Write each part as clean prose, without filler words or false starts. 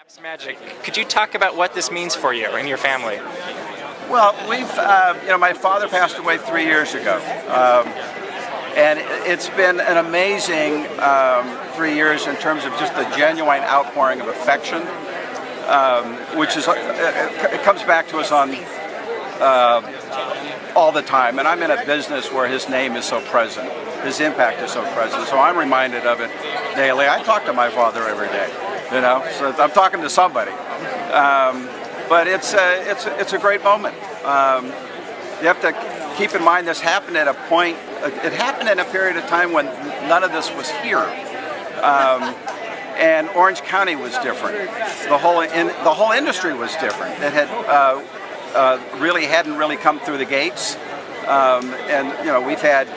Apps Magic. Could you talk about what this means for you and your family? Well, my father passed away 3 years ago, and it's been an amazing 3 years in terms of just the genuine outpouring of affection, which is it comes back to us on all the time. And I'm in a business where his name is so present, his impact is so present, so I'm reminded of it daily. I talk to my father every day, so I'm talking to somebody. But it's a great moment. You have to keep in mind this happened at a point. It happened in a period of time when none of this was here, and Orange County was different. The whole industry was different. It had hadn't really come through the gates, and we've had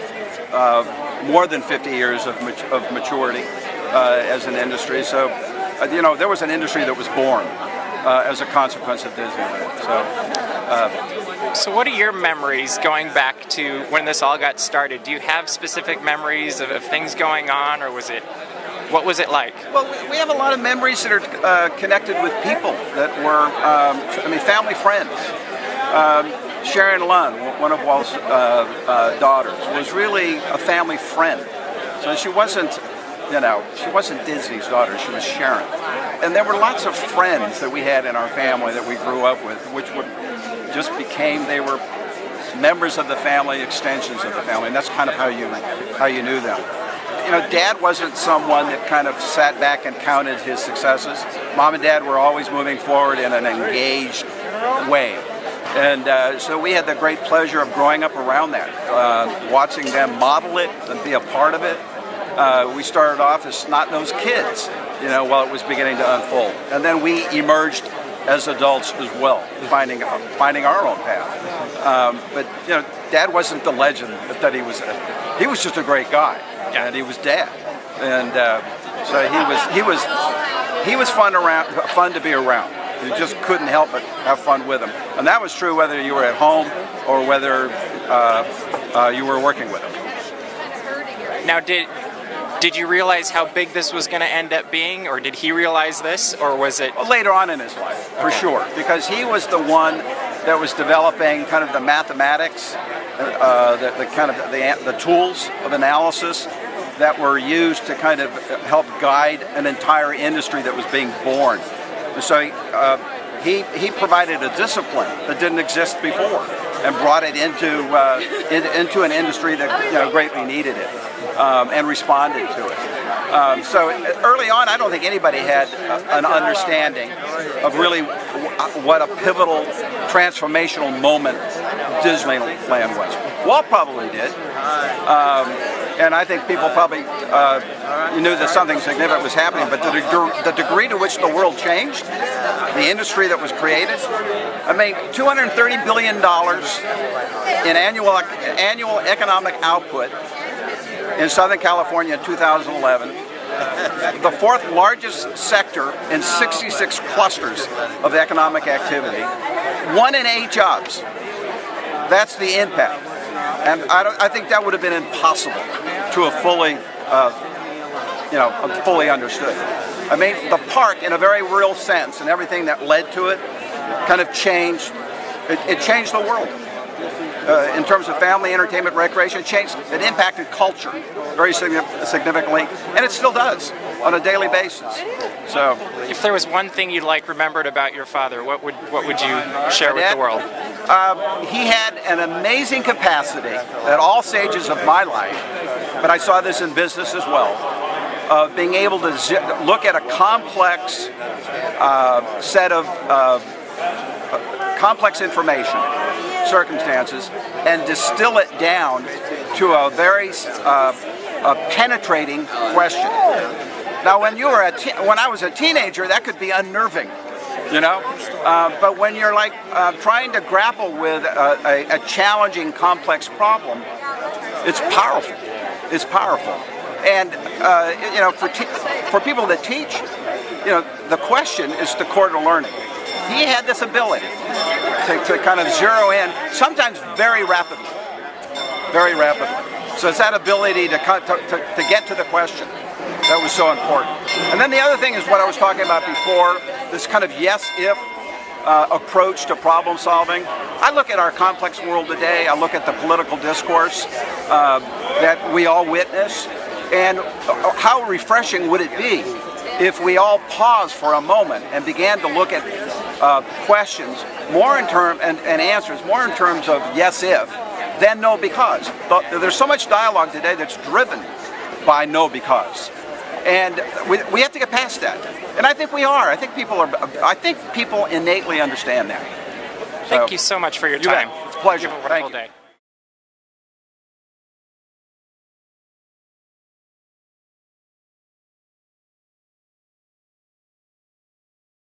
more than 50 years of maturity as an industry. So there was an industry that was born as a consequence of Disneyland. So what are your memories going back to when this all got started? Do you have specific memories of things going on, or what was it like? Well, we have a lot of memories that are connected with people that were, family friends. Sharon Lunn, one of Walt's daughters, was really a family friend. So she wasn't Disney's daughter, she was Sharon. And there were lots of friends that we had in our family that we grew up with, which they were members of the family, extensions of the family, and that's kind of how you knew them. Dad wasn't someone that kind of sat back and counted his successes. Mom and Dad were always moving forward in an engaged way. And so we had the great pleasure of growing up around that, watching them model it and be a part of it. We started off as snot-nosed kids, while it was beginning to unfold. And then we emerged as adults as well, finding our own path. But Dad wasn't the legend that he was. He was just a great guy, and he was Dad. And so he was fun to be around. You just couldn't help but have fun with him. And that was true whether you were at home or whether you were working with him. Now, did you realize how big this was going to end up being, or did he realize this, or was it? Well, later on in his life, for sure, because he was the one that was developing kind of the mathematics, the tools of analysis that were used to kind of help guide an entire industry that was being born. So he provided a discipline that didn't exist before, and brought it into an industry that greatly needed it and responded to it. So early on, I don't think anybody had an understanding of really what a pivotal, transformational moment Disneyland was. Walt probably did. And I think people probably knew that something significant was happening, but the degree to which the world changed, the industry that was created, $230 billion in annual economic output in Southern California in 2011, the fourth largest sector in 66 clusters of economic activity, 1 in 8 jobs. That's the impact. And I think that would have been impossible to have fully understood. The park, in a very real sense, and everything that led to it, kind of changed. It changed the world in terms of family entertainment, recreation. It impacted culture very significantly, and it still does on a daily basis. So, if there was one thing you'd like remembered about your father, what would you share with the world? He had an amazing capacity at all stages of my life, but I saw this in business as well, of being able to look at a complex set of complex information, circumstances, and distill it down to a very penetrating question. Now, when I was a teenager, that could be unnerving. But when you're trying to grapple with a challenging, complex problem, it's powerful. It's powerful. And for people that teach, the question is the core to learning. He had this ability to kind of zero in, sometimes very rapidly. So it's that ability to get to the question that was so important. And then the other thing is what I was talking about before, this kind of yes-if approach to problem solving. I look at our complex world today, I look at the political discourse that we all witness, and how refreshing would it be if we all paused for a moment and began to look at questions more in terms and answers more in terms of yes if than no because. But there's so much dialogue today that's driven by no because, and we have to get past that. And I think we are. I think people innately understand that. Thank you so much for your time. It's a pleasure. You have a wonderful day.